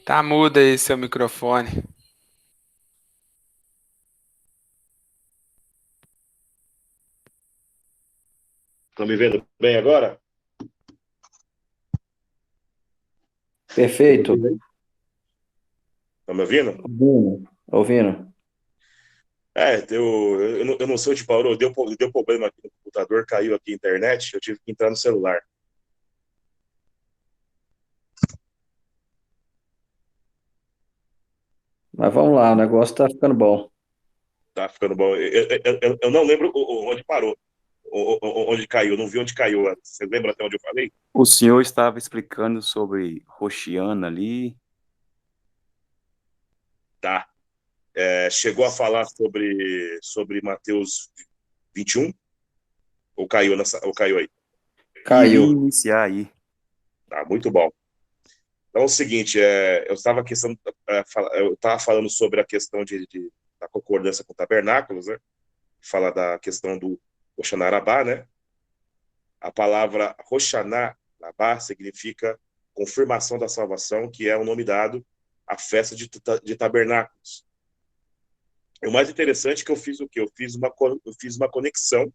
Tá mudo aí seu microfone. Estão me vendo bem agora? Perfeito. Estão me ouvindo? Ouvindo. Ouvindo. Eu não sei onde parou, deu problema aqui no computador, caiu aqui a internet, eu tive que entrar no celular. Mas vamos lá, o negócio tá ficando bom. Tá ficando bom. Eu não lembro onde parou, onde caiu, não vi onde caiu. Você lembra até onde eu falei? O senhor estava explicando sobre Roxiana ali. Tá. Chegou a falar sobre Mateus 21? Ou caiu aí? Iria Caiu. iniciar aí. Tá, muito bom. Então é o seguinte, eu estava falando sobre a questão da concordância com tabernáculos, né? Fala da questão do Hoshana Rabá, né? A palavra Hoshana Rabá significa confirmação da salvação, que é o nome dado à festa de tabernáculos. E o mais interessante é que eu fiz o quê? Eu fiz uma conexão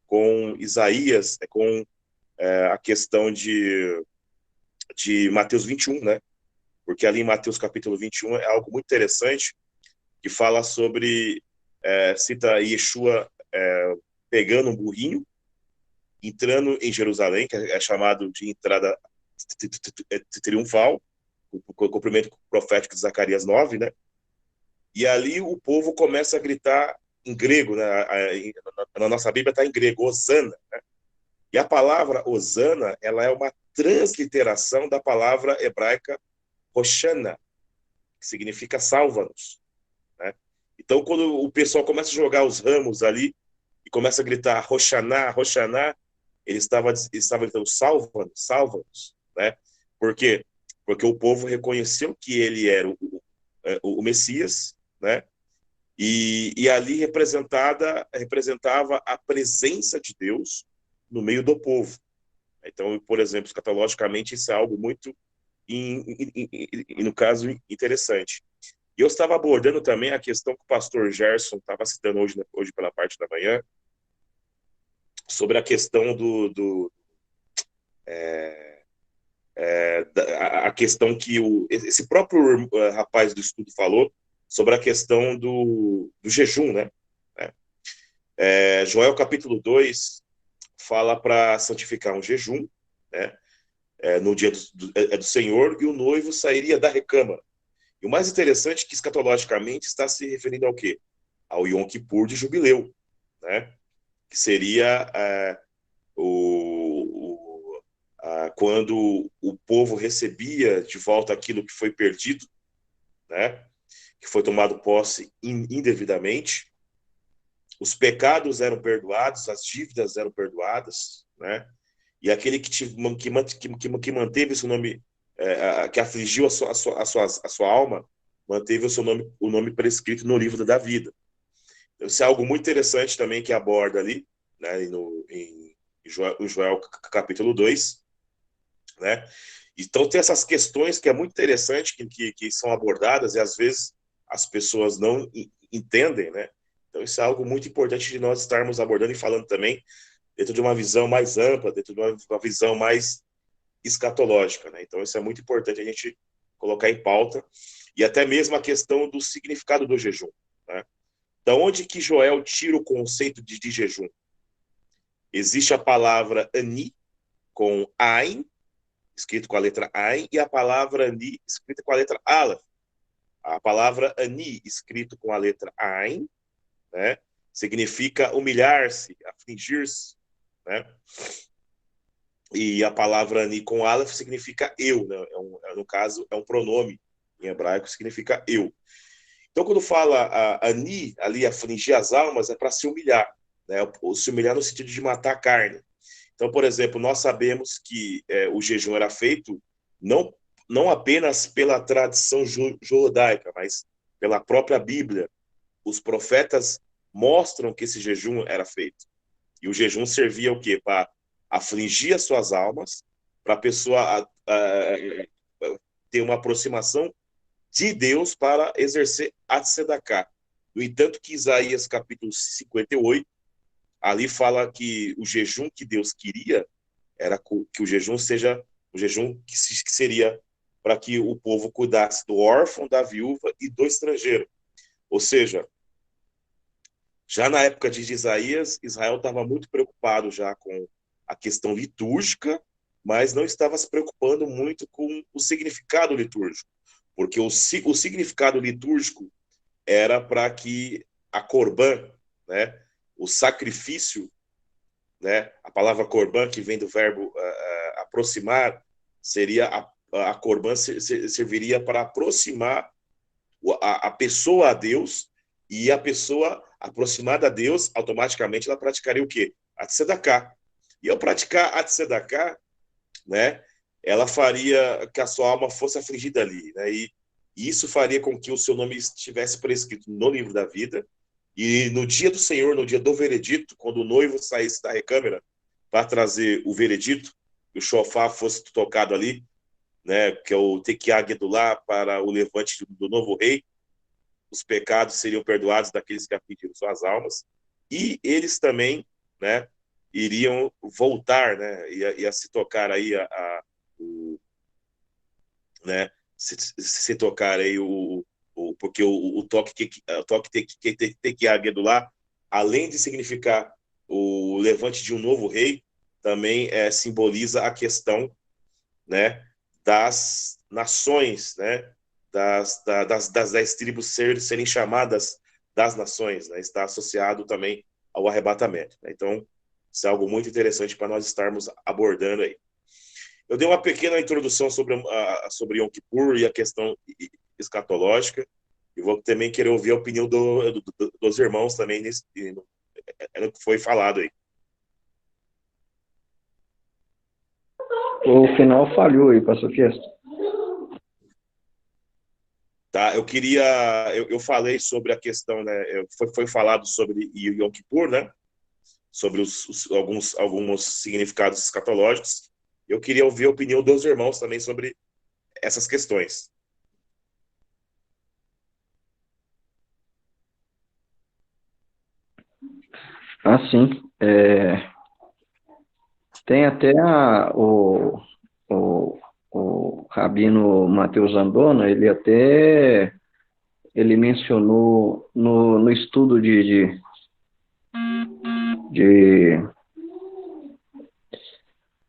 com Isaías, com a questão de Mateus 21, né? Porque ali em Mateus capítulo 21 é algo muito interessante, que fala sobre, cita Yeshua pegando um burrinho, entrando em Jerusalém, que é chamado de entrada triunfal, o cumprimento profético de Zacarias 9, né? E ali o povo começa a gritar em grego, né? Na nossa Bíblia está em grego, Osana. Né? E a palavra Osana, ela é uma transliteração da palavra hebraica Hoshana, que significa salva-nos. Né? Então, quando o pessoal começa a jogar os ramos ali e começa a gritar Roshaná, Roshaná, ele estava gritando salva-nos, salva-nos. Né? Por quê? Porque o povo reconheceu que ele era o Messias, né? E ali representava a presença de Deus no meio do povo. Então, por exemplo, escatologicamente, isso é algo muito, no caso, interessante. E eu estava abordando também a questão que o pastor Gerson estava citando hoje pela parte da manhã, sobre a questão a questão que esse próprio rapaz do estudo falou, sobre a questão do jejum, né? Joel capítulo 2 fala para santificar um jejum, né? No dia do Senhor, e o noivo sairia da recâmara. E o mais interessante é que escatologicamente está se referindo ao quê? Ao Yom Kippur de Jubileu, né? Que seria quando o povo recebia de volta aquilo que foi perdido, né? Que foi tomado posse indevidamente, os pecados eram perdoados, as dívidas eram perdoadas, né? E aquele que manteve o seu nome, que afligiu a sua alma, manteve o nome prescrito no livro da vida. Isso é algo muito interessante também que aborda ali, né, em Joel capítulo 2, né? Então tem essas questões que é muito interessante que são abordadas e às vezes as pessoas não entendem, né? Então isso é algo muito importante de nós estarmos abordando e falando também dentro de uma visão mais ampla, dentro de uma visão mais escatológica, né? Então isso é muito importante a gente colocar em pauta e até mesmo a questão do significado do jejum, né? Da onde que Joel tira o conceito de jejum? Existe a palavra ani com ain, escrito com a letra ain, e a palavra ani, escrita com a letra aleph. A palavra ani, escrito com a letra ain, né, significa humilhar-se, afligir-se, né? E a palavra ani com aleph significa eu, né? No caso, é um pronome em hebraico, significa eu. Então, quando fala ani, ali, afligir as almas, é para se humilhar, né? Se humilhar no sentido de matar a carne. Então, por exemplo, nós sabemos que o jejum era feito não, não apenas pela tradição judaica, mas pela própria Bíblia. Os profetas mostram que esse jejum era feito. E o jejum servia o quê? Para afligir as suas almas, para a pessoa ter uma aproximação de Deus para exercer a tzedaká. No entanto, que Isaías capítulo 58, ali fala que o jejum que Deus queria era que o jejum seja o jejum que seria para que o povo cuidasse do órfão, da viúva e do estrangeiro. Ou seja, já na época de Isaías, Israel estava muito preocupado já com a questão litúrgica, mas não estava se preocupando muito com o significado litúrgico, porque o significado litúrgico era para que a corban, né, o sacrifício, né, a palavra corban, que vem do verbo aproximar, seria a corban serviria para aproximar a pessoa a Deus, e a pessoa aproximada a Deus, automaticamente ela praticaria o quê? A tzedaká. E ao praticar a tzedaká, né, ela faria que a sua alma fosse afligida ali, né, e isso faria com que o seu nome estivesse prescrito no livro da vida, e no dia do Senhor, no dia do veredito, quando o noivo saísse da recâmara para trazer o veredito, o shofar fosse tocado ali, né, que é o Tekiá Gedulá, para o levante do novo rei, os pecados seriam perdoados daqueles que afligiram suas almas, e eles também, né, iriam voltar, né, ia se tocar aí né, se tocar aí porque o toque Tekiá Gedulá, além de significar o levante de um novo rei, também simboliza a questão, né, das nações, né, das 10 tribos serem chamadas das nações, né, está associado também ao arrebatamento, né? Então, isso é algo muito interessante para nós estarmos abordando aí. Eu dei uma pequena introdução sobre Yom Kippur e a questão escatológica, e vou também querer ouvir a opinião dos irmãos também no que foi falado aí. O final falhou aí, pastor Kesto. Tá, eu falei sobre a questão, né, foi falado sobre Yom Kippur, né, sobre alguns significados escatológicos. Eu queria ouvir a opinião dos irmãos também sobre essas questões. Sim. Tem até o Rabino Mateus Andona, ele mencionou no estudo de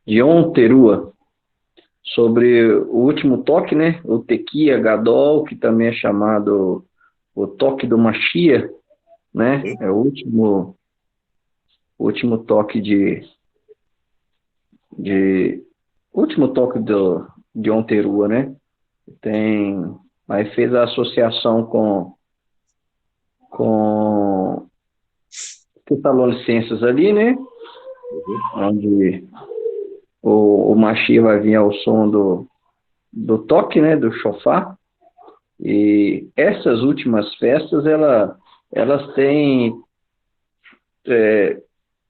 Yom Teruah, sobre o último toque, né? O Tekiah Gadol, que também é chamado o toque do Mashiach, né? É o último toque último toque de Yom Teruah, né? Aí fez a associação com Tessalonicenses ali, né? Onde o Mashiach vai vir ao som do toque, né? Do shofar. E essas últimas festas, elas têm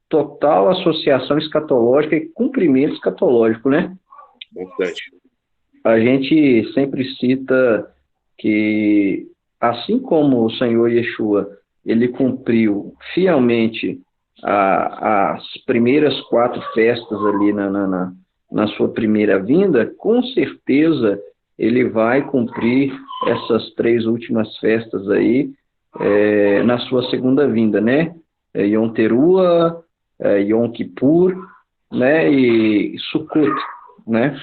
total associação escatológica e cumprimento escatológico, né? Bastante. A gente sempre cita que, assim como o Senhor Yeshua, ele cumpriu fielmente as primeiras 4 festas ali na sua primeira vinda, com certeza ele vai cumprir essas 3 últimas festas aí na sua segunda vinda, né? Yom Teruah, Yom Kippur, né? E Sukkot, né?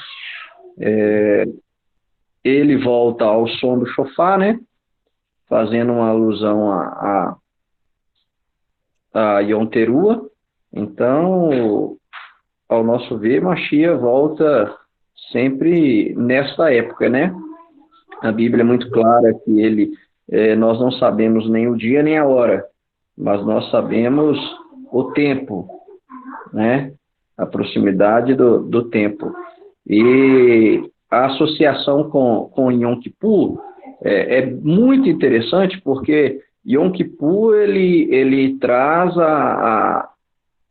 Ele volta ao som do shofar, né? Fazendo uma alusão a Yom Teruah. Então, ao nosso ver, Mashiach volta sempre nessa época, né? A Bíblia é muito clara que nós não sabemos nem o dia nem a hora, mas nós sabemos o tempo, né? A proximidade do tempo. E a associação com Yom Kippur é muito interessante, porque Yom Kippur ele traz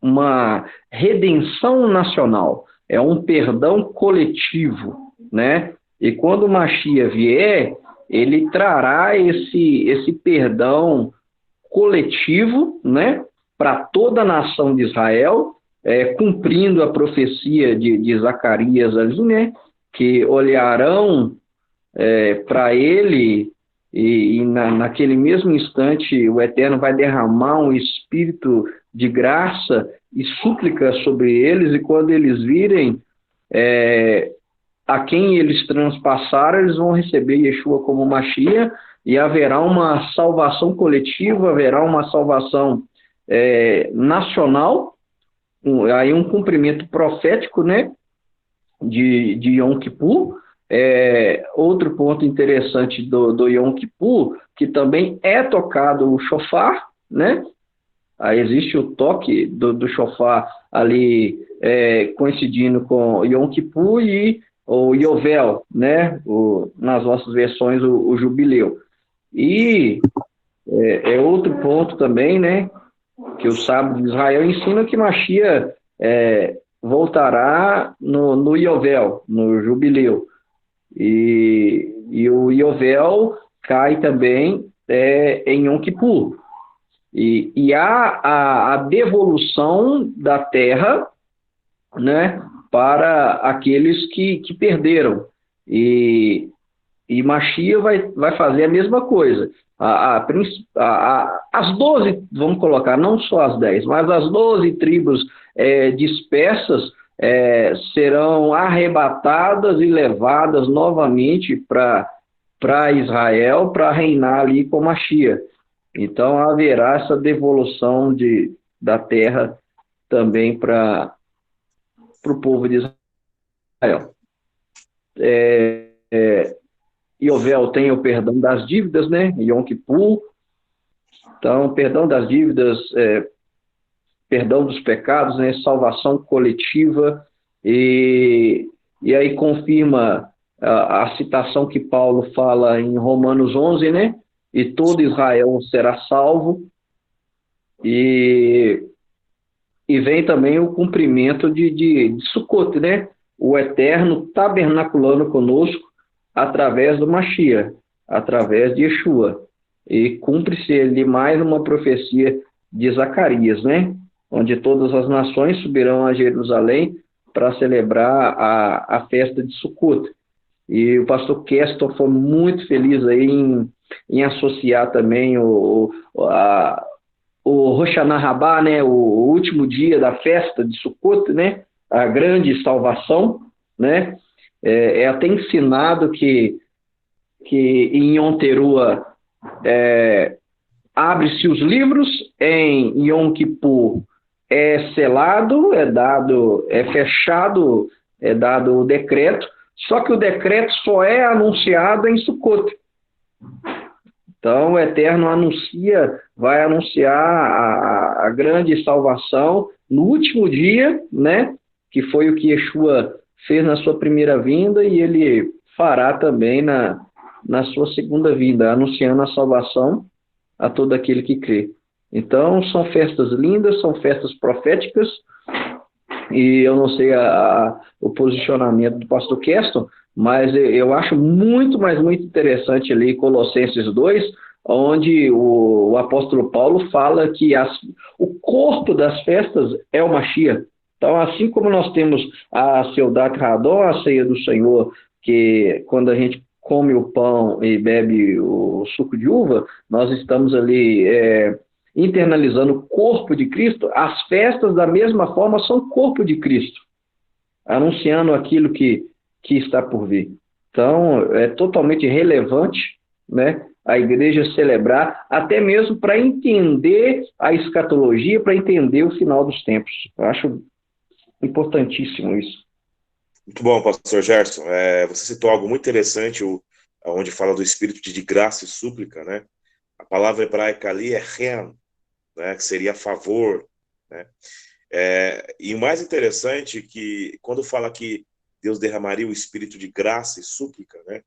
uma redenção nacional, é um perdão coletivo, né? E quando o Mashiach vier, ele trará esse perdão coletivo, né, para toda a nação de Israel, cumprindo a profecia de Zacarias ali, né, que olharão para ele e naquele mesmo instante o Eterno vai derramar um espírito de graça e súplica sobre eles, e quando eles virem a quem eles transpassaram, eles vão receber Yeshua como Mashiach, e haverá uma salvação coletiva, haverá uma salvação nacional, aí um cumprimento profético, né, de Yom Kippur. Outro ponto interessante do Yom Kippur, que também é tocado o shofar, né? Aí existe o toque do shofar ali coincidindo com Yom Kippur e o Yovel, né? Nas nossas versões o jubileu. E outro ponto também, né? Que o sábio de Israel ensina que Mashiach voltará no Yovel, no jubileu. E o Yovel cai também em Yom Kippur. E há a devolução da terra, né, para aqueles que perderam. E Mashiach vai fazer a mesma coisa. As 12, vamos colocar, não só as 10, mas as 12 tribos dispersas serão arrebatadas e levadas novamente para Israel, para reinar ali com Mashiach. Então haverá essa devolução da terra também para o povo de Israel. Yovel tem o perdão das dívidas, né? Yom Kippur. Então, perdão das dívidas, perdão dos pecados, né? Salvação coletiva. E aí confirma a citação que Paulo fala em Romanos 11, né? E todo Israel será salvo. E vem também o cumprimento de Sukkot, né? O Eterno tabernaculando conosco através do Mashiach, através de Yeshua. E cumpre-se ali mais uma profecia de Zacarias, né? Onde todas as nações subirão a Jerusalém para celebrar a festa de Sukkot. E o pastor Keston foi muito feliz aí em associar também o Rosh Hashanah, né? O último dia da festa de Sukkot, né? A grande salvação, né? É até ensinado que em Yom Teruah abre-se os livros, em Yom Kippur é selado, é fechado, é dado o decreto, só que o decreto só é anunciado em Sukkot. Então o Eterno vai anunciar a grande salvação no último dia, né? Que foi o que Yeshua fez na sua primeira vinda, e ele fará também na sua segunda vinda, anunciando a salvação a todo aquele que crê. Então, são festas lindas, são festas proféticas, e eu não sei o posicionamento do pastor Keston, mas eu acho muito, mas muito interessante ali Colossenses 2, onde o apóstolo Paulo fala que o corpo das festas é o Mashiach. Então, assim como nós temos a Seudat Hadon, a ceia do Senhor, que quando a gente come o pão e bebe o suco de uva, nós estamos ali internalizando o corpo de Cristo. As festas, da mesma forma, são o corpo de Cristo, anunciando aquilo que está por vir. Então, é totalmente relevante, né, a igreja celebrar, até mesmo para entender a escatologia, para entender o final dos tempos. Eu acho importantíssimo isso. Muito bom, pastor Gerson. Você citou algo muito interessante, onde fala do espírito de graça e súplica, né? A palavra hebraica ali é chen, né? Que seria favor, né? E o mais interessante é que, quando fala que Deus derramaria o espírito de graça e súplica, né?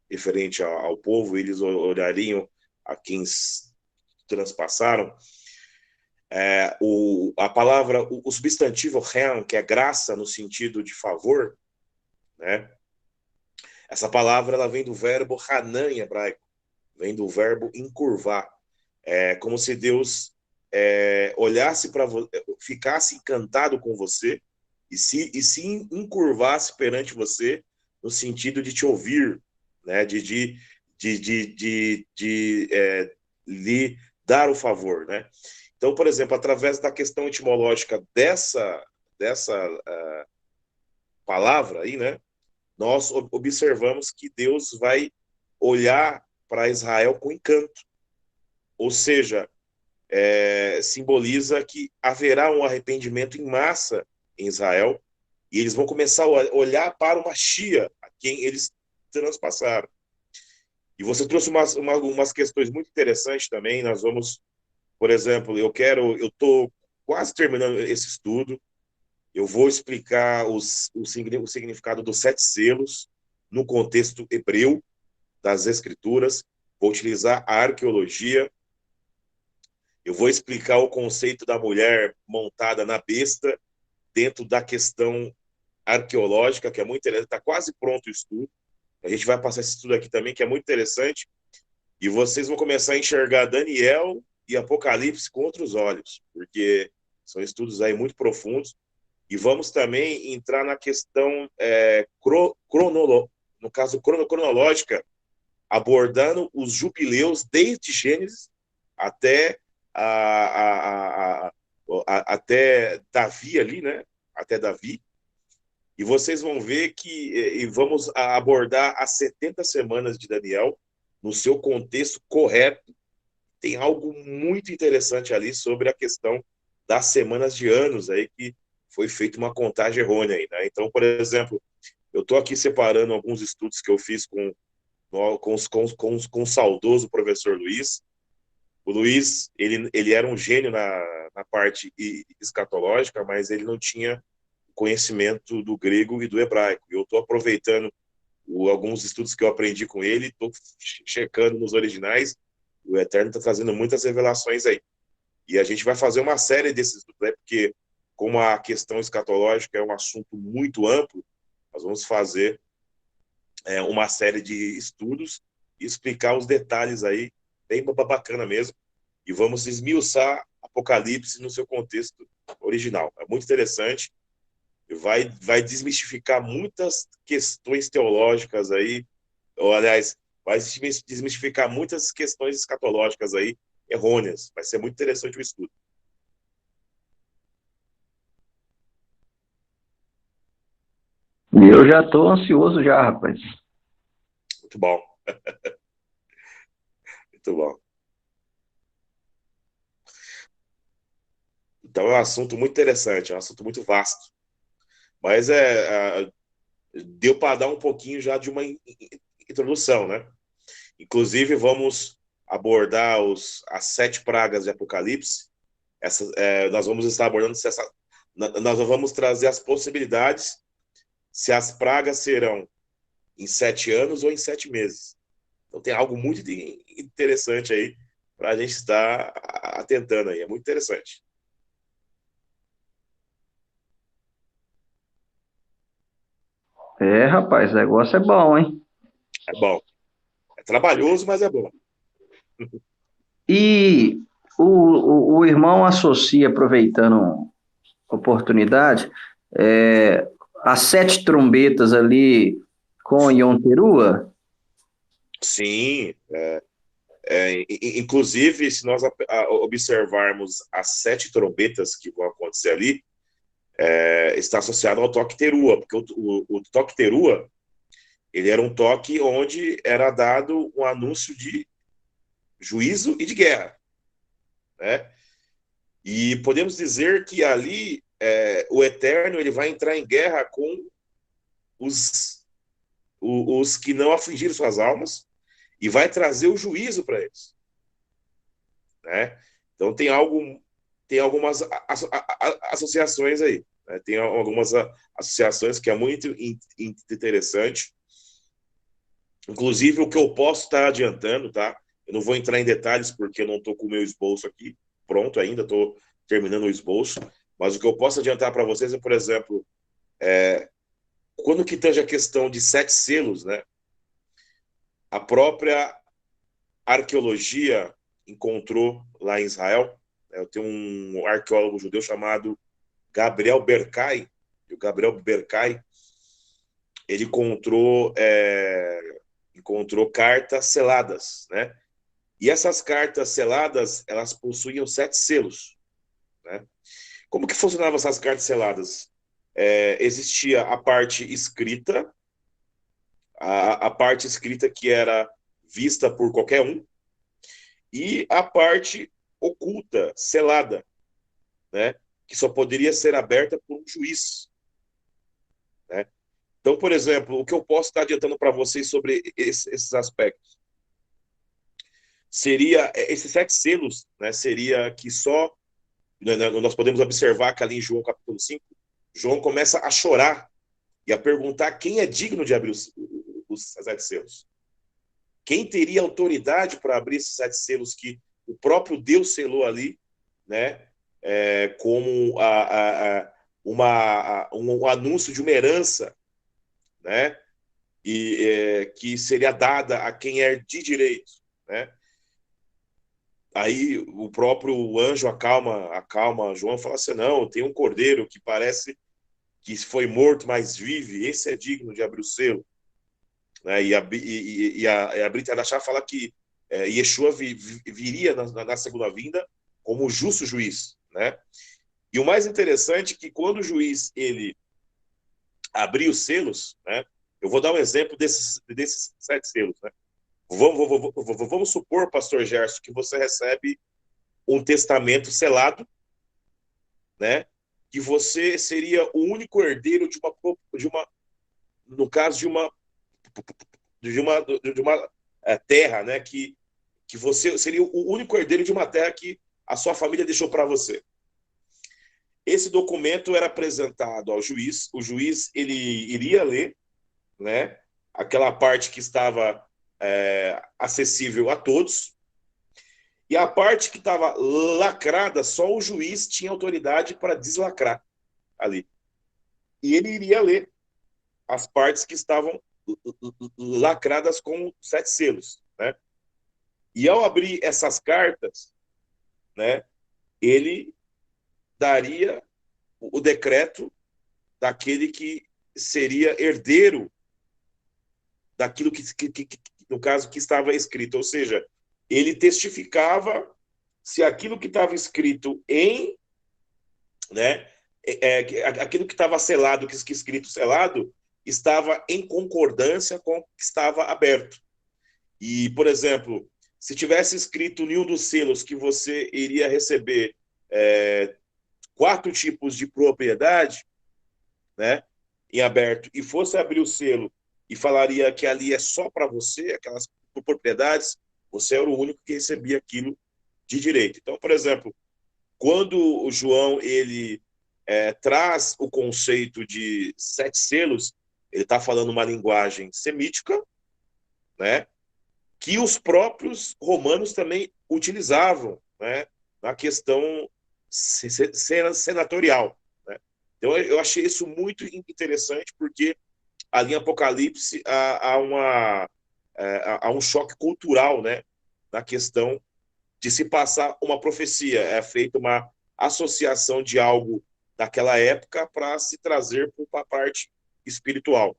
Referente ao povo, eles olhariam a quem transpassaram. A palavra, o substantivo chen, que é graça no sentido de favor, né? Essa palavra ela vem do verbo hanan em hebraico, vem do verbo encurvar. É como se Deus olhasse para você, ficasse encantado com você e se encurvasse perante você no sentido de te ouvir, né? De lhe dar o favor, né? Então, por exemplo, através da questão etimológica dessa palavra aí, né? Nós observamos que Deus vai olhar para Israel com encanto. Ou seja, simboliza que haverá um arrependimento em massa em Israel e eles vão começar a olhar para o Mashiach, a quem eles transpassaram. E você trouxe umas questões muito interessantes também. Nós vamos, por exemplo, eu estou quase terminando esse estudo. Eu vou explicar o significado dos 7 selos no contexto hebreu das Escrituras. Vou utilizar a arqueologia. Eu vou explicar o conceito da mulher montada na besta dentro da questão arqueológica, que é muito interessante. Está quase pronto o estudo. A gente vai passar esse estudo aqui também, que é muito interessante. E vocês vão começar a enxergar Daniel e Apocalipse com outros olhos, porque são estudos aí muito profundos. E vamos também entrar na questão cronológica, abordando os jubileus desde Gênesis até até Davi ali, né? Até Davi. E vocês vão ver que vamos abordar as 70 semanas de Daniel no seu contexto correto. Tem algo muito interessante ali sobre a questão das semanas de anos aí, que foi feita uma contagem errônea aí, né? Então, por exemplo, eu estou aqui separando alguns estudos que eu fiz com o saudoso professor Luiz. O Luiz, ele era um gênio na parte escatológica, mas ele não tinha conhecimento do grego e do hebraico. Eu estou aproveitando alguns estudos que eu aprendi com ele, estou checando nos originais. O Eterno está trazendo muitas revelações aí. E a gente vai fazer uma série desses estudos, né? Porque como a questão escatológica é um assunto muito amplo, nós vamos fazer uma série de estudos e explicar os detalhes aí, bem bacana mesmo, e vamos esmiuçar Apocalipse no seu contexto original. É muito interessante, vai desmistificar muitas questões teológicas aí, ou, aliás, vai desmistificar muitas questões escatológicas aí, errôneas. Vai ser muito interessante o estudo. Eu já estou ansioso já, rapaz. Muito bom. Muito bom. Então é um assunto muito interessante, é um assunto muito vasto. Mas deu para dar um pouquinho já de uma introdução, né? Inclusive, vamos abordar as 7 pragas de Apocalipse. Nós vamos estar abordando nós vamos trazer as possibilidades se as pragas serão em 7 anos ou em 7 meses. Então tem algo muito interessante aí para a gente estar atentando aí. É muito interessante. Rapaz, o negócio é bom, hein? É bom. É trabalhoso, mas é bom. E o irmão associa, aproveitando a oportunidade, as 7 trombetas ali com Yom Teruah? Sim. Inclusive, se nós observarmos as 7 trombetas que vão acontecer ali, está associado ao toque Teruah, porque o toque Teruah, ele era um toque onde era dado um anúncio de juízo e de guerra, né? E podemos dizer que ali o Eterno ele vai entrar em guerra com os que não afligiram suas almas e vai trazer o juízo para eles, né? Então tem algumas associações aí, né? Tem algumas associações que é muito interessante. Inclusive o que eu posso estar adiantando, tá? Eu não vou entrar em detalhes porque eu não estou com o meu esboço aqui pronto ainda, estou terminando o esboço, mas o que eu posso adiantar para vocês é, por exemplo, quando que tange a questão de 7 selos, né? a própria arqueologia encontrou lá em Israel. Eu tenho um arqueólogo judeu chamado Gabriel Berkay. E o Gabriel Berkay, ele encontrou cartas seladas, né? E essas cartas seladas, elas possuíam 7 selos, né? Como que funcionavam essas cartas seladas? Existia a parte escrita, a parte escrita que era vista por qualquer um, e a parte oculta, selada, né? Que só poderia ser aberta por um juiz, né? Então, por exemplo, o que eu posso estar adiantando para vocês sobre esses aspectos seria esses 7 selos, né? Seria que só nós podemos observar que ali em João capítulo 5, João começa a chorar e a perguntar quem é digno de abrir os 7 selos. Quem teria autoridade para abrir esses 7 selos que o próprio Deus selou ali, né? Como um anúncio de uma herança, né? E que seria dada a quem é de direito, né? Aí o próprio anjo acalma João, fala assim: não, tem um cordeiro que parece que foi morto, mas vive, esse é digno de abrir o selo, né? E a Brita Adachá fala que Yeshua viria na segunda vinda como o justo juiz, né? E o mais interessante é que quando o juiz ele abrir os selos, né? Eu vou dar um exemplo desses 7 selos, né? Vamos supor, pastor Gerson, que você recebe um testamento selado, né? Que você seria o único herdeiro no caso de uma terra, né? Que você seria o único herdeiro de uma terra que a sua família deixou para você. Esse documento era apresentado ao juiz. O juiz ele iria ler, né? Aquela parte que estava acessível a todos. E a parte que estava lacrada, só o juiz tinha autoridade para deslacrar ali. E ele iria ler as partes que estavam lacradas com 7 selos, né? E ao abrir essas cartas, né, ele daria o decreto daquele que seria herdeiro daquilo que no caso, que estava escrito. Ou seja, ele testificava se aquilo que estava escrito né, aquilo que estava selado, que escrito selado, estava em concordância com o que estava aberto. E, por exemplo, se tivesse escrito em um dos selos que você iria receber 4 tipos de propriedade, né, em aberto, e fosse abrir o selo e falaria que ali é só para você, aquelas propriedades, você era o único que recebia aquilo de direito. Então, por exemplo, quando o João ele traz o conceito de 7 selos, ele está falando uma linguagem semítica, né, que os próprios romanos também utilizavam, né, na questão senatorial, né? Então, eu achei isso muito interessante, porque ali em Apocalipse há um choque cultural, né, na questão de se passar uma profecia. É feita uma associação de algo daquela época para se trazer para a parte espiritual.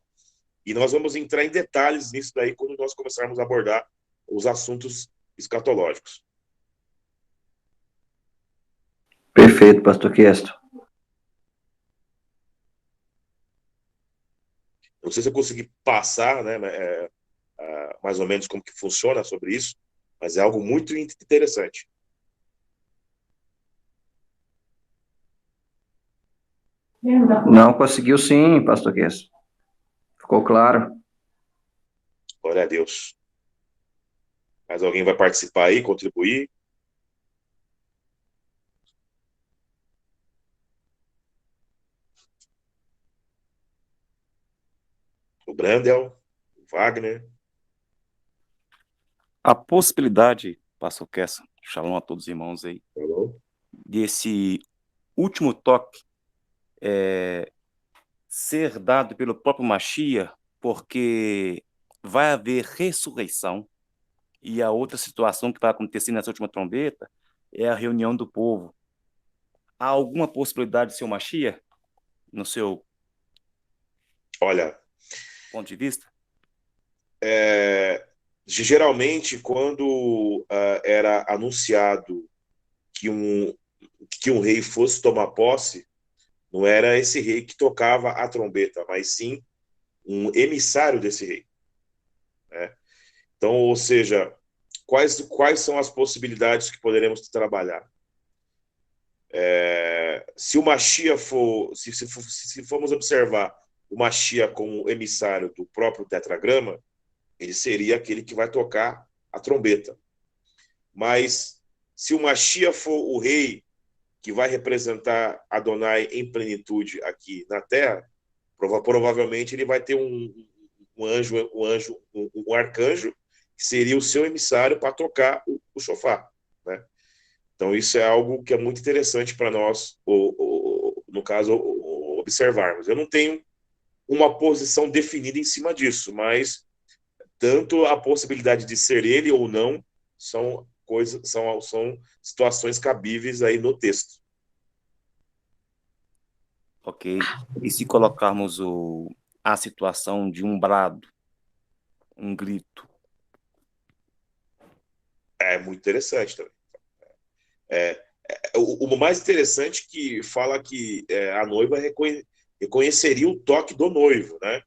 E nós vamos entrar em detalhes nisso daí quando nós começarmos a abordar os assuntos escatológicos. Perfeito, pastor Kesto. Não sei se eu consegui passar, né, mais ou menos como que funciona sobre isso, mas é algo muito interessante. Não conseguiu sim, pastor Kesto. Ficou claro. Glória a Deus. Mais alguém vai participar aí, contribuir? O Brandel, o Wagner. A possibilidade, pastor Kessa, shalom a todos os irmãos aí, Falou? desse último toque ser dado pelo próprio Mashiach, porque vai haver ressurreição, e a outra situação que vai acontecer nessa última trombeta é a reunião do povo. Há alguma possibilidade de ser o Mashiach, no seu Olha, ponto de vista? geralmente, quando era anunciado que um rei fosse tomar posse, não era esse rei que tocava a trombeta, mas sim um emissário desse rei, né? Então, ou seja, quais são as possibilidades que poderemos trabalhar? Se o Mashiach for, se formos observar o Mashiach como emissário do próprio tetragrama, ele seria aquele que vai tocar a trombeta. Mas se o Mashiach for o rei que vai representar Adonai em plenitude aqui na Terra, provavelmente ele vai ter um arcanjo, que seria o seu emissário para tocar o shofar, né? Então isso é algo que é muito interessante para nós, no caso, observarmos. Eu não tenho uma posição definida em cima disso, mas tanto a possibilidade de ser ele ou não são situações cabíveis aí no texto. Ok. E se colocarmos a situação de um brado, um grito? É muito interessante também. O mais interessante que fala que a noiva reconheceria o toque do noivo, né?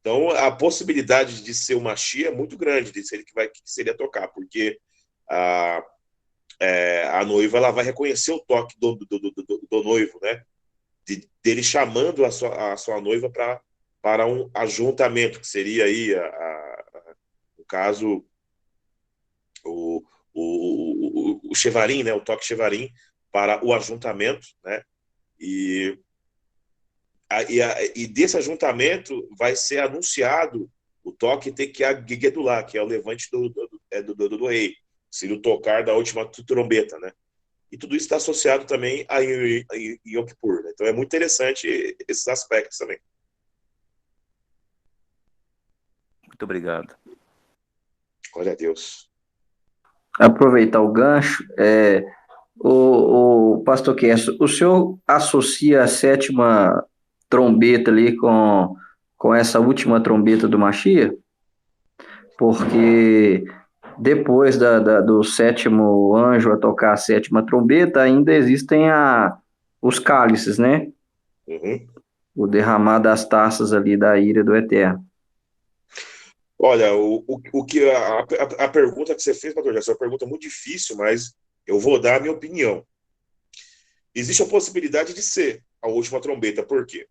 Então, a possibilidade de ser uma Mashiach é muito grande, de ser ele que seria tocar, porque a noiva ela vai reconhecer o toque do noivo, né? Dele chamando a sua noiva para um ajuntamento, que seria aí, no caso, o Shevarim, né? O toque Shevarim para o ajuntamento, né? E desse ajuntamento vai ser anunciado o toque Tekiah, que é o levante do rei, seria o tocar da última trombeta, né? E tudo isso está associado também a Yom Kippur, né? Então é muito interessante esses aspectos também. Muito obrigado. Glória a Deus. Aproveitar o gancho, o pastor Kess, o senhor associa a sétima trombeta ali com essa última trombeta do Mashiach? Porque depois do sétimo anjo a tocar a sétima trombeta, ainda existem os cálices, né? Uhum. O derramar das taças ali da ira do Eterno. Olha, a pergunta que você fez, pastor, essa é uma pergunta muito difícil, mas eu vou dar a minha opinião. Existe a possibilidade de ser a última trombeta, por quê?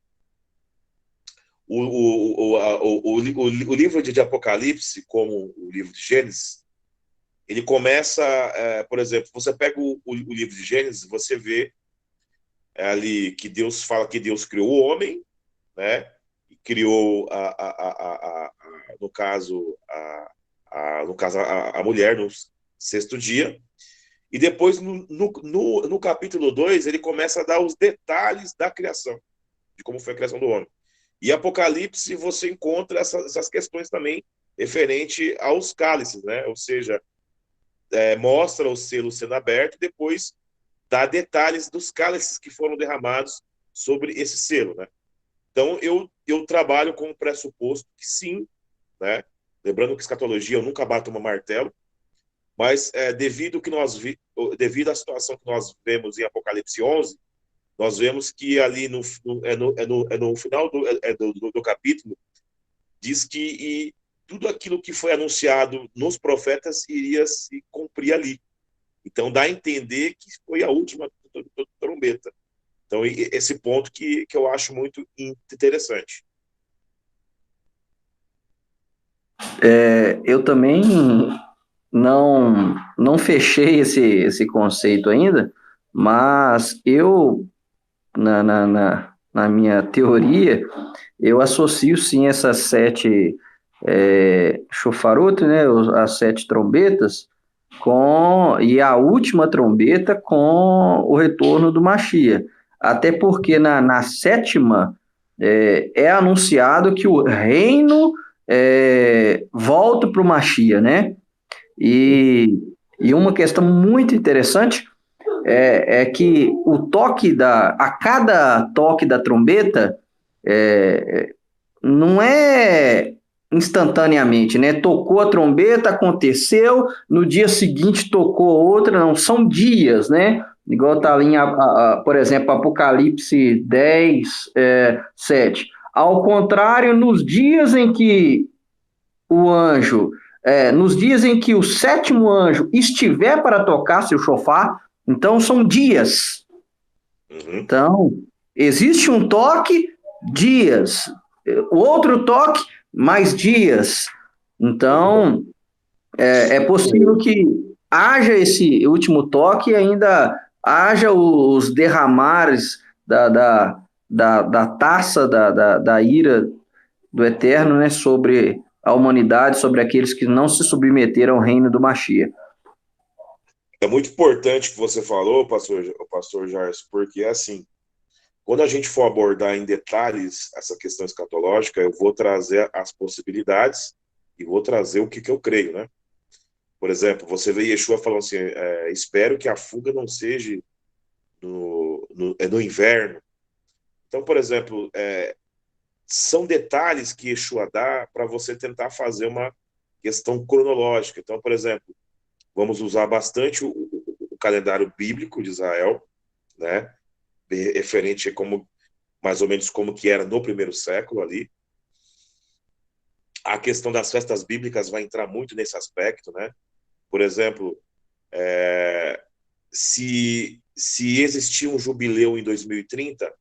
O livro de Apocalipse, como o livro de Gênesis, ele começa, por exemplo, você pega o livro de Gênesis, você vê ali que Deus fala que Deus criou o homem, né? E criou no caso a mulher no sexto dia. E depois no capítulo 2 ele começa a dar os detalhes da criação, de como foi a criação do homem. E Apocalipse você encontra essas questões também referente aos cálices, né? Ou seja, mostra o selo sendo aberto e depois dá detalhes dos cálices que foram derramados sobre esse selo, né? Então, eu trabalho com o pressuposto que sim, né? Lembrando que escatologia eu nunca bato um martelo, mas devido à situação que nós vemos em Apocalipse 11, nós vemos que ali no final do capítulo diz que tudo aquilo que foi anunciado nos profetas iria se cumprir ali. Então, dá a entender que foi a última trombeta. Então, esse ponto que eu acho muito interessante. Eu também não fechei esse conceito ainda, mas eu, na minha teoria, eu associo sim essas sete chofarotes, né, as sete trombetas, e a última trombeta com o retorno do Mashiach. Até porque na sétima é anunciado que o reino volta para o Mashiach, né? E uma questão muito interessante é que a cada toque da trombeta não é instantaneamente, né? Tocou a trombeta, aconteceu, no dia seguinte tocou outra, não, são dias, né? Igual está ali, por exemplo, Apocalipse 10, 7. Ao contrário, nos dias em que nos dias em que o sétimo anjo estiver para tocar seu chofar, então são dias. Então, existe um toque, dias. O outro toque, mais dias. Então, é possível que haja esse último toque e ainda haja os derramares da taça da ira do Eterno, né, sobre a humanidade, sobre aqueles que não se submeteram ao reino do Mashiach. É muito importante o que você falou, pastor Jars, porque assim, quando a gente for abordar em detalhes essa questão escatológica, eu vou trazer as possibilidades e vou trazer o que eu creio, né? Por exemplo, você vê Yeshua falando assim, espero que a fuga não seja no inverno. Então, por exemplo, são detalhes que Yeshua dá para você tentar fazer uma questão cronológica. Então, por exemplo, vamos usar bastante o calendário bíblico de Israel, né? Referente a mais ou menos como que era no primeiro século ali. A questão das festas bíblicas vai entrar muito nesse aspecto, né? Por exemplo, se existir um jubileu em 2030,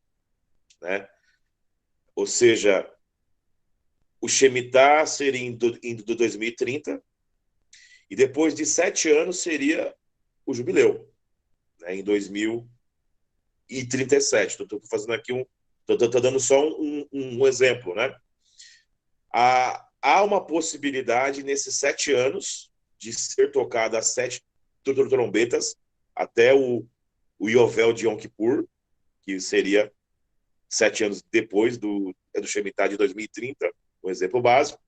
né? Ou seja, o Shemitah seria indo do 2030 e depois de 7 anos seria o jubileu, né? Em 2037. Estou fazendo aqui estou dando só um exemplo, né? Há uma possibilidade nesses 7 anos de ser tocada as 7 trombetas até o Yovel de Yom Kippur, que seria 7 anos depois do Shemitah de 2030, um exemplo básico.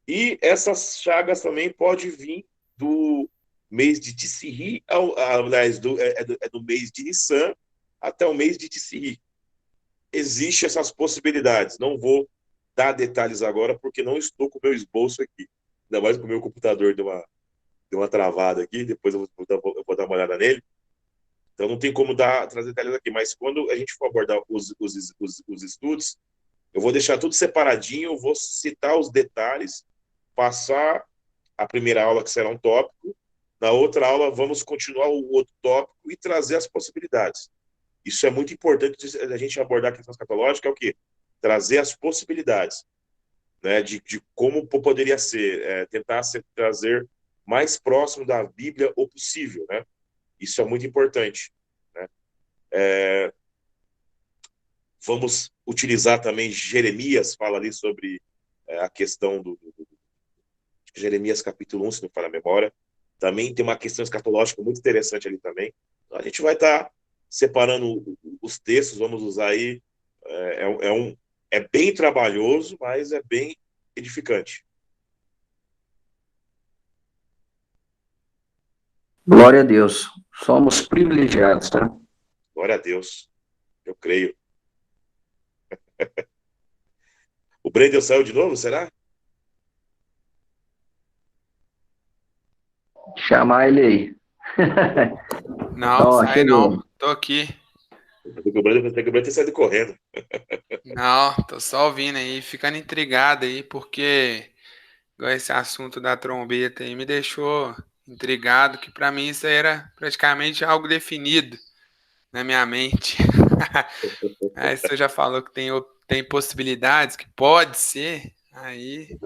E essas chagas também podem vir do mês de Tissiri, aliás, do mês de Nissan até o mês de Tissiri. Existem essas possibilidades. Não vou dar detalhes agora, porque não estou com o meu esboço aqui. Ainda mais que o meu computador deu uma travada aqui, depois eu vou dar uma olhada nele. Então não tem como trazer detalhes aqui, mas quando a gente for abordar os estudos, eu vou deixar tudo separadinho, eu vou citar os detalhes, passar a primeira aula, que será um tópico, na outra aula vamos continuar o outro tópico e trazer as possibilidades. Isso é muito importante a gente abordar a questão escatológica, é o quê? Trazer as possibilidades, né, de como poderia ser, tentar trazer mais próximo da Bíblia o possível, né? Isso é muito importante, né? Vamos utilizar também Jeremias, fala ali sobre a questão do Jeremias capítulo 1, se não me falha a memória. Também tem uma questão escatológica muito interessante ali também. Então, a gente vai estar separando os textos, vamos usar aí. É bem trabalhoso, mas é bem edificante. Glória a Deus. Somos privilegiados, tá? Glória a Deus. Eu creio. O Brendel saiu de novo, será? Chamar ele aí. Não, sai chegou. não. Tô aqui. O Brendel tem saído correndo. Não, tô só ouvindo aí, ficando intrigado aí, porque igual esse assunto da trombeta aí me deixou intrigado, que pra mim isso aí era praticamente algo definido na minha mente. Aí você já falou que tem possibilidades, que pode ser, aí...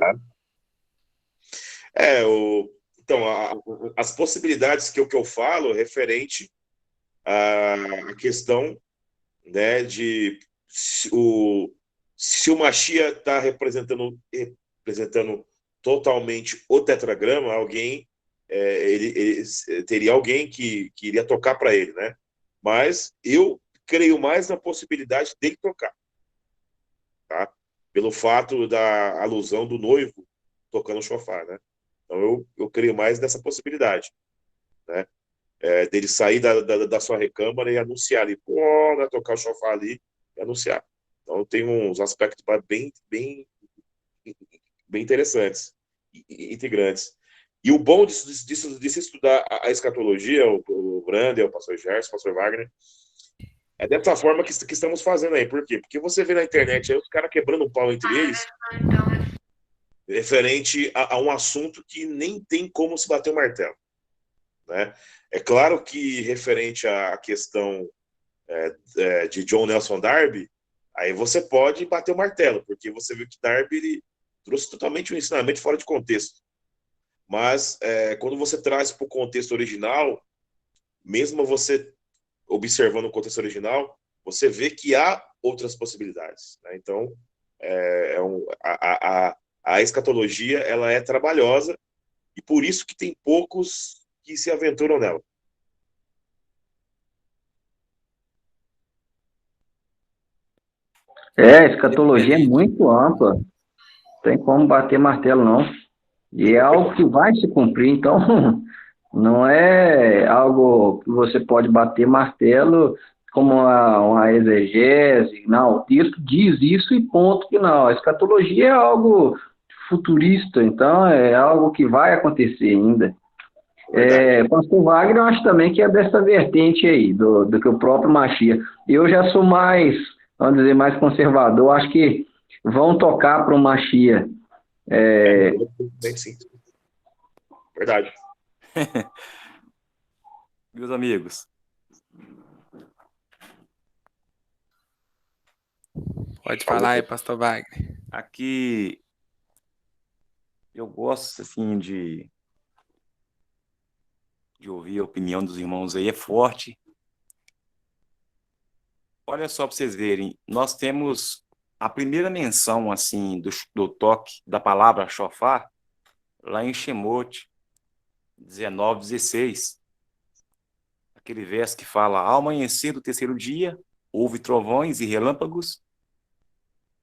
Então, as possibilidades que eu falo referente à questão, né, de se o Mashiach está representando totalmente o tetragrama, ele teria alguém que iria tocar para ele, né? Mas eu creio mais na possibilidade dele tocar, tá? pelo fato da alusão do noivo tocando o chofar, né? Então eu creio mais nessa possibilidade, né? Dele sair da sua recâmara e anunciar ali, pô, né, tocar o chofar ali e anunciar. Então tem uns aspectos bem interessantes e integrantes. E o bom de se estudar a escatologia, o Brander, o pastor Gerson, o pastor Wagner, é dessa forma que estamos fazendo aí. Por quê? Porque você vê na internet aí os caras quebrando o pau entre eles referente a um assunto que nem tem como se bater o martelo, né? É claro que referente à questão de John Nelson Darby, aí você pode bater o martelo, porque você viu que Darby ele trouxe totalmente um ensinamento fora de contexto. Mas quando você traz para o contexto original, mesmo você observando o contexto original, você vê que há outras possibilidades, né? Então, a escatologia ela é trabalhosa e por isso que tem poucos que se aventuram nela. A escatologia é muito ampla, não tem como bater martelo, não. E é algo que vai se cumprir, então não é algo que você pode bater martelo como uma exegese. Não, o texto diz isso e ponto final. A escatologia é algo futurista, então é algo que vai acontecer ainda. Pastor Wagner, eu acho também que é dessa vertente aí, do que o próprio Machia. Eu já sou mais, vamos dizer, mais conservador, acho que vão tocar para o Machia. Sim. Verdade. Meus amigos, Pode falar aí, pastor Wagner. aqui eu gosto, assim, de ouvir a opinião dos irmãos aí, é forte. Olha só para vocês verem, nós temos a primeira menção, assim, do toque da palavra shofar, lá em Shemot 19:16. Aquele verso que fala: ao amanhecer do terceiro dia, houve trovões e relâmpagos,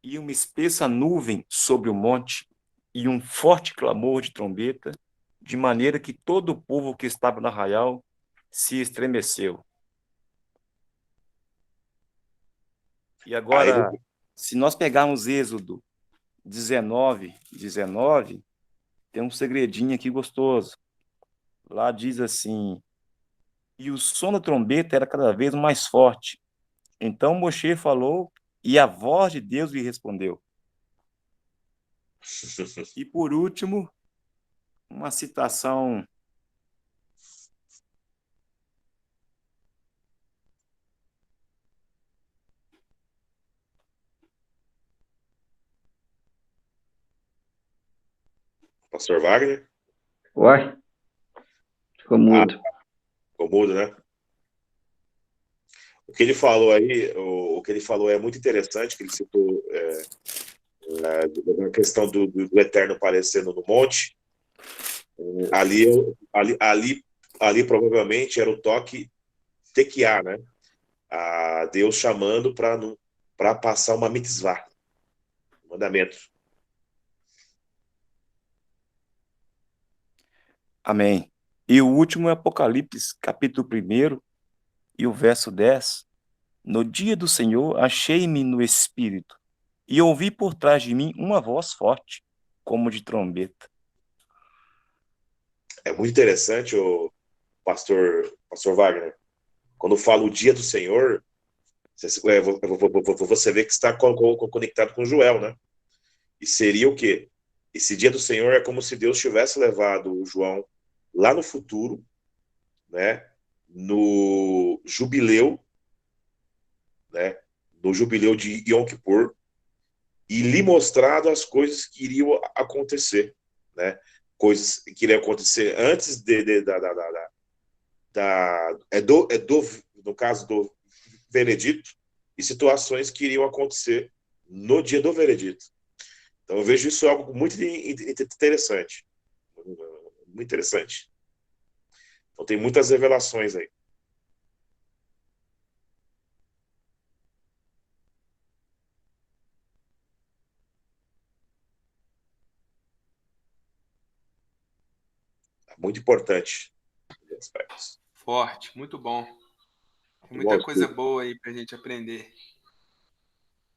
e uma espessa nuvem sobre o monte, e um forte clamor de trombeta, de maneira que todo o povo que estava no arraial se estremeceu. E agora, se nós pegarmos Êxodo 19:19, tem um segredinho aqui gostoso. Lá diz assim: e o som da trombeta era cada vez mais forte. Então Moshe falou, e a voz de Deus lhe respondeu. E por último, uma citação. Pastor Wagner? Ué, ficou mudo. Ficou mudo, né? O que ele falou aí, o que ele falou é muito interessante, que ele citou a questão do Eterno aparecendo no monte. Ali, ali provavelmente era o toque tequiá, né? A Deus chamando para passar uma mitzvah, um mandamento. Amém. E o último é Apocalipse, capítulo 1, e o verso 10. No dia do Senhor, achei-me no Espírito, e ouvi por trás de mim uma voz forte, como de trombeta. É muito interessante, o pastor Wagner, quando fala o dia do Senhor, você vê que está conectado com Joel, né? E seria o quê? Esse dia do Senhor é como se Deus tivesse levado o João lá no futuro, né? No jubileu, né? No jubileu de Yom Kippur, e lhe mostrado as coisas que iriam acontecer, né? Coisas que iriam acontecer antes no caso do veredito, e situações que iriam acontecer no dia do veredito. Então eu vejo isso algo muito interessante. Muito interessante. Então tem muitas revelações aí. Muito importante. Aspectos. Forte, muito bom. Tem Muito bom muita coisa estudo. boa aí pra gente aprender.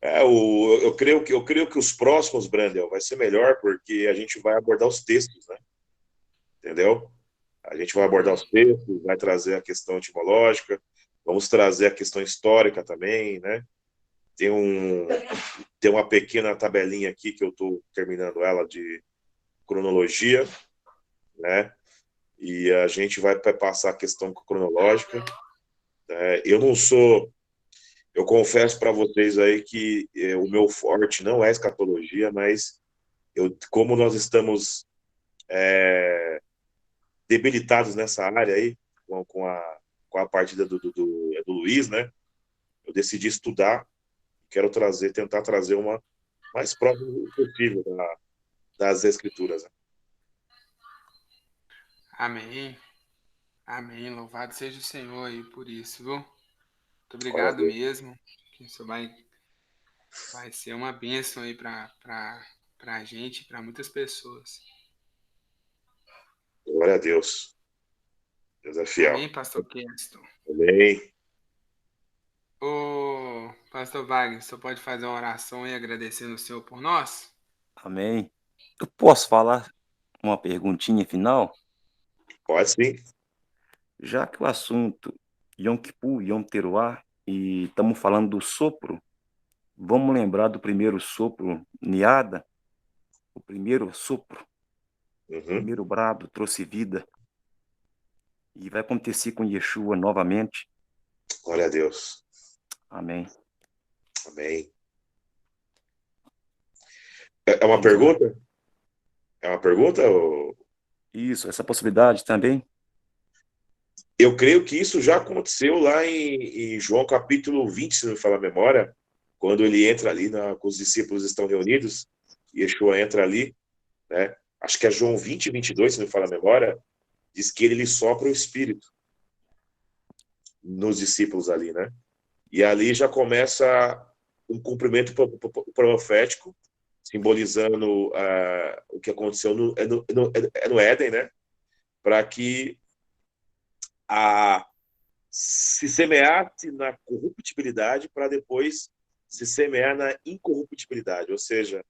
Eu creio que os próximos, Brandel, vai ser melhor porque a gente vai abordar os textos, né? Entendeu? A gente vai abordar Uhum. os textos, vai trazer a questão etimológica, vamos trazer a questão histórica também, né? Tem, um, tem uma pequena tabelinha aqui que eu estou terminando ela de cronologia, né? E a gente vai passar a questão cronológica. Eu não sou, eu confesso para vocês aí que o meu forte não é escatologia, mas como nós estamos debilitados nessa área aí, com a partida do Luiz, né? Eu decidi estudar, quero tentar trazer uma mais próxima possível das escrituras. Né? Amém. Amém. Louvado seja o Senhor aí por isso, viu? Muito Glória a obrigado Deus. mesmo. Que isso vai ser uma bênção aí pra gente, pra muitas pessoas. Glória a Deus. Deus é fiel. Amém, pastor Keston? Amém. Ô, pastor Wagner, você pode fazer uma oração aí agradecendo o Senhor por nós? Amém. Eu posso falar uma perguntinha final? Pode sim. Já que o assunto Yom Kippur, Yom Teruah, e estamos falando do sopro, vamos lembrar do primeiro sopro, Niada, o primeiro sopro, o Uhum. primeiro brado trouxe vida, e vai acontecer com Yeshua novamente. Glória a Deus. Amém. Amém. É uma Vamos orar. pergunta? É uma pergunta? Ou... Isso, essa possibilidade também? Eu creio que isso já aconteceu lá em João capítulo 20, se não me falar a memória, quando ele entra ali, com os discípulos estão reunidos, Yeshua entra ali, né? Acho que é João 20, 22, se não me falar a memória, diz que ele lhe sopra o Espírito nos discípulos ali, né? E ali já começa um cumprimento profético, simbolizando o que aconteceu no Éden, né? Para que se semeasse na corruptibilidade para depois se semear na incorruptibilidade, ou seja,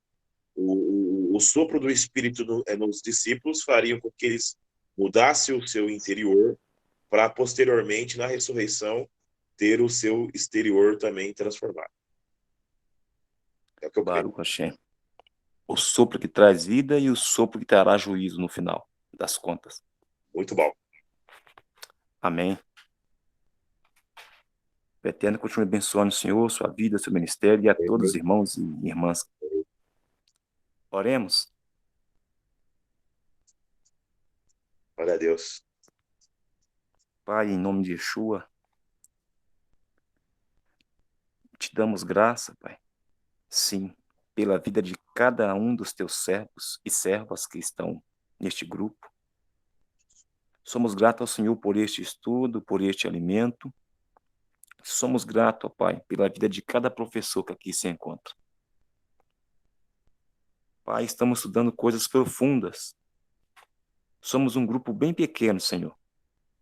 o sopro do Espírito nos discípulos faria com que eles mudassem o seu interior para posteriormente, na ressurreição, ter o seu exterior também transformado. É o que eu creio. Baruch Hashem. O sopro que traz vida e o sopro que trará juízo no final das contas. Muito bom. Amém. O Eterno continue abençoando o Senhor, sua vida, seu ministério e a todos os irmãos e irmãs. Oremos. Glória a Deus. Pai, em nome de Yeshua, te damos graça, Pai. Sim, pela vida de cada um dos teus servos e servas que estão neste grupo. Somos gratos ao Senhor por este estudo, por este alimento. Somos gratos, Pai, pela vida de cada professor que aqui se encontra. Pai, estamos estudando coisas profundas. Somos um grupo bem pequeno, Senhor,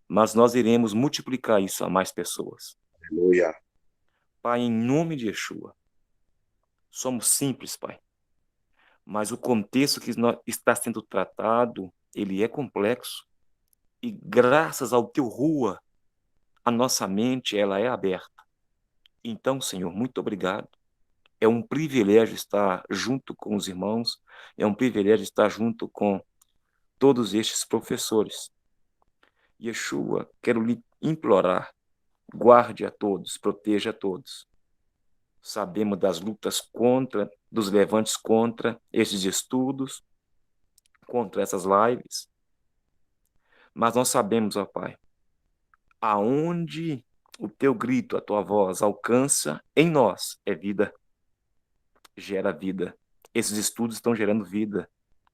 mas nós iremos multiplicar isso a mais pessoas. Aleluia. Pai, em nome de Yeshua, somos simples, Pai, mas o contexto que está sendo tratado, ele é complexo e graças ao Teu Rua, a nossa mente, ela é aberta. Então, Senhor, muito obrigado. É um privilégio estar junto com os irmãos, é um privilégio estar junto com todos estes professores. Yeshua, quero lhe implorar, guarde a todos, proteja a todos. Sabemos das lutas dos levantes contra esses estudos, contra essas lives, mas nós sabemos, ó Pai, aonde o teu grito, a tua voz alcança em nós é vida, gera vida. Esses estudos estão gerando vida,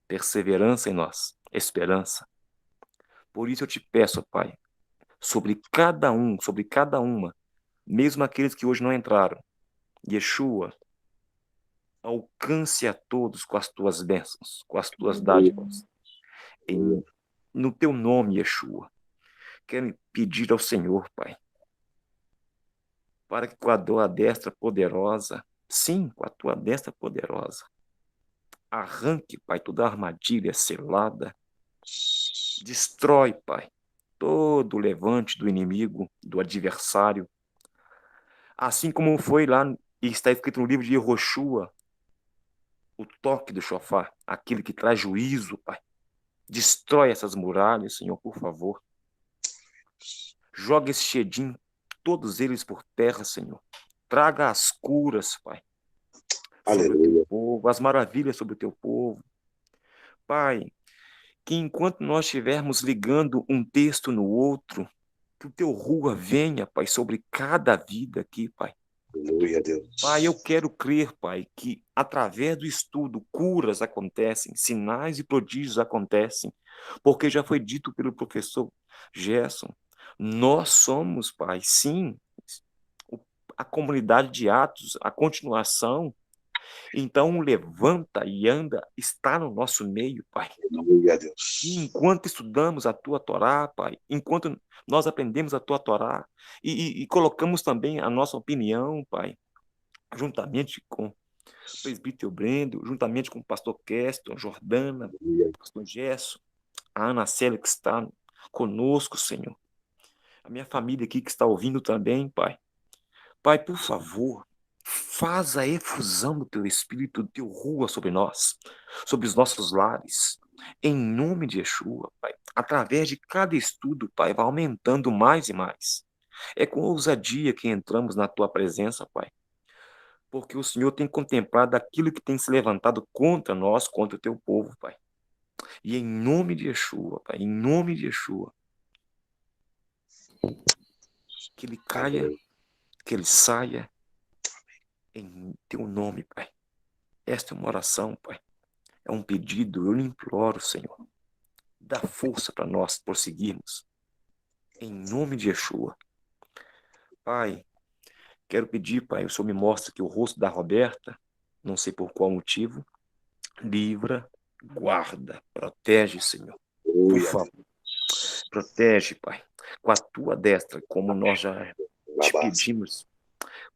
perseverança em nós, esperança. Por isso eu te peço, ó Pai, sobre cada um, sobre cada uma, mesmo aqueles que hoje não entraram, Yeshua, alcance a todos com as tuas bênçãos, com as tuas dádivas. Em no teu nome, Yeshua, quero pedir ao Senhor, Pai, para que com a tua destra poderosa, sim, com a tua destra poderosa, arranque, Pai, toda a armadilha selada, destrói, Pai, todo o levante do inimigo, do adversário, assim como foi lá e está escrito no livro de Yehoshua, o toque do shofar, aquele que traz juízo, Pai. Destrói essas muralhas, Senhor, por favor. Joga esse Shedim, todos eles por terra, Senhor. Traga as curas, Pai, sobre o teu Aleluia. povo, as maravilhas sobre o teu povo. Pai, que enquanto nós estivermos ligando um texto no outro, que o teu rua venha, Pai, sobre cada vida aqui, Pai. Aleluia, Deus. Pai, eu quero crer, Pai, que através do estudo curas acontecem, sinais e prodígios acontecem, porque já foi dito pelo professor Gerson, nós somos, Pai, sim, a comunidade de Atos, a continuação. Então, levanta e anda, está no nosso meio, Pai. Aleluia, E Deus. enquanto estudamos a tua Torá, Pai, enquanto nós aprendemos a tua Torá e colocamos também a nossa opinião, Pai, juntamente com o presbítero Brendo, juntamente com o pastor Keston, Jordana, o pastor Gesso, a Ana Célia que está conosco, Senhor. A minha família aqui que está ouvindo também, Pai. Pai, por favor, faz a efusão do teu Espírito, do teu rua sobre nós, sobre os nossos lares. Em nome de Yeshua, Pai. Através de cada estudo, Pai, vai aumentando mais e mais. É com ousadia que entramos na tua presença, Pai. Porque o Senhor tem contemplado aquilo que tem se levantado contra nós, contra o teu povo, Pai. E em nome de Yeshua, Pai, em nome de Yeshua, que ele caia, que ele saia, em teu nome, Pai. Esta é uma oração, Pai. É um pedido, eu lhe imploro, Senhor. Dá força para nós prosseguirmos. Em nome de Yeshua. Pai, quero pedir, Pai, o Senhor me mostra que o rosto da Roberta, não sei por qual motivo, livra, guarda, protege, Senhor. Por favor, protege, Pai, com a tua destra, como nós já te pedimos.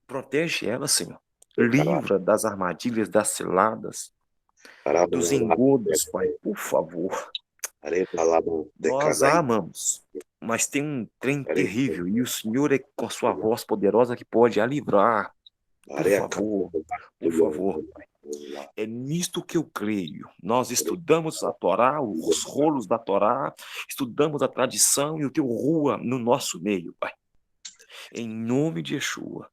Protege ela, Senhor. Livra das armadilhas, das ciladas, dos engodos, Pai, por favor. Nós a amamos, mas tem um trem terrível e o Senhor é com a sua voz poderosa que pode a livrar. Por favor, Pai. É nisto que eu creio. Nós estudamos a Torá, os rolos da Torá, estudamos a tradição e o teu rua no nosso meio, Pai. Em nome de Yeshua,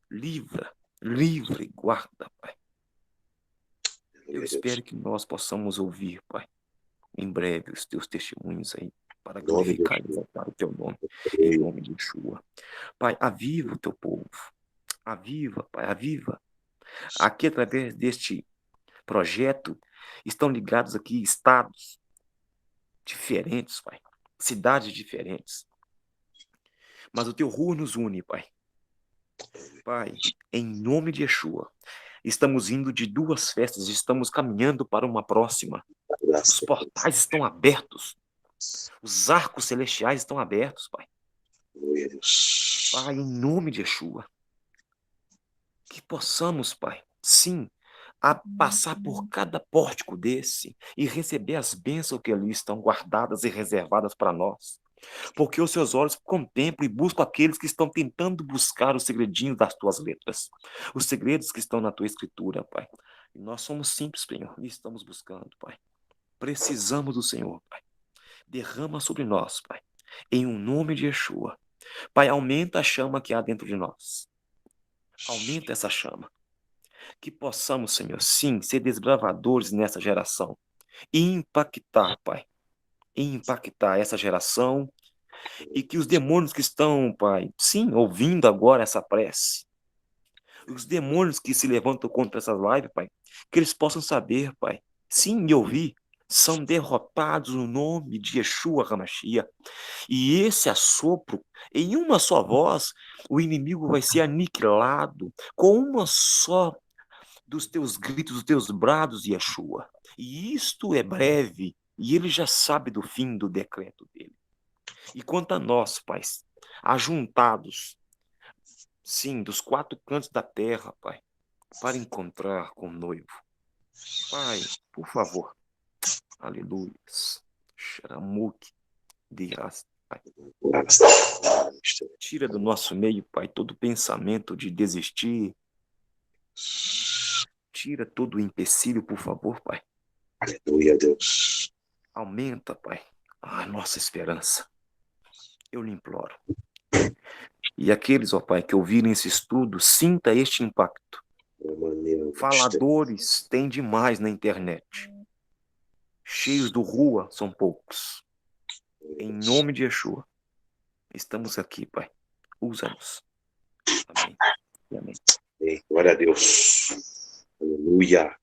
livra, livre, guarda, Pai. Eu espero que nós possamos ouvir, Pai, em breve os teus testemunhos aí, para glorificar e exaltar o teu nome, em nome de Yeshua. Pai, aviva o teu povo. Aviva, Pai, aviva. Aqui, através deste projeto, estão ligados aqui estados diferentes, Pai. Cidades diferentes. Mas o teu rua nos une, Pai. Pai, em nome de Yeshua, estamos indo de 2 festas, estamos caminhando para uma próxima. Os portais estão abertos. Os arcos celestiais estão abertos, Pai. Pai, em nome de Yeshua, que possamos, Pai, sim, a passar por cada pórtico desse e receber as bênçãos que ali estão guardadas e reservadas para nós. Porque os seus olhos contemplam e buscam aqueles que estão tentando buscar os segredinhos das tuas letras, os segredos que estão na tua escritura, Pai. E nós somos simples, Senhor, e estamos buscando, Pai. Precisamos do Senhor, Pai. Derrama sobre nós, Pai, em um nome de Yeshua. Pai, aumenta a chama que há dentro de nós. Aumenta essa chama. Que possamos, Senhor, sim, ser desbravadores nessa geração. E impactar, Pai. E impactar essa geração. E que os demônios que estão, Pai, sim, ouvindo agora essa prece. Os demônios que se levantam contra essas lives, Pai. Que eles possam saber, Pai. Sim, e ouvir. São derrotados no nome de Yeshua HaMashiach. E esse assopro, em uma só voz, o inimigo vai ser aniquilado com uma só dos teus gritos, dos teus brados, Yeshua. E isto é breve, E ele já sabe do fim do decreto dele. E quanto a nós, Pai, ajuntados, sim, dos 4 cantos da terra, Pai, para encontrar com o noivo. Pai, por favor, aleluia, Xaramuque, Deus, Pai. Tira do nosso meio, Pai, todo pensamento de desistir. Tira todo o empecilho, por favor, Pai. Aleluia, Deus. Aumenta, Pai, a nossa esperança. Eu lhe imploro. E aqueles, ó Pai, que ouvirem esse estudo, sinta este impacto. Faladores tem demais na internet. Cheios do rua são poucos. Em nome de Yeshua, estamos aqui, Pai. Usa-nos. Amém. E amém. Glória a Deus. Aleluia.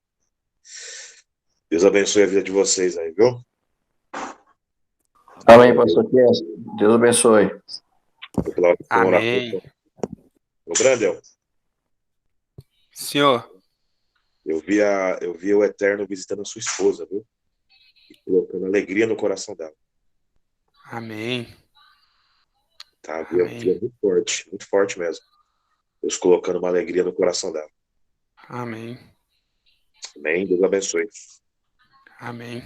Deus abençoe a vida de vocês aí, viu? Amém, pastor Kies. Deus abençoe. Amém. Ô, Brandel, Senhor, eu vi o Eterno visitando a sua esposa, viu? E colocando alegria no coração dela. amém. Tá? Amém. Vi muito forte mesmo. Deus colocando uma alegria no coração dela. Amém. Amém. Deus abençoe. Amém.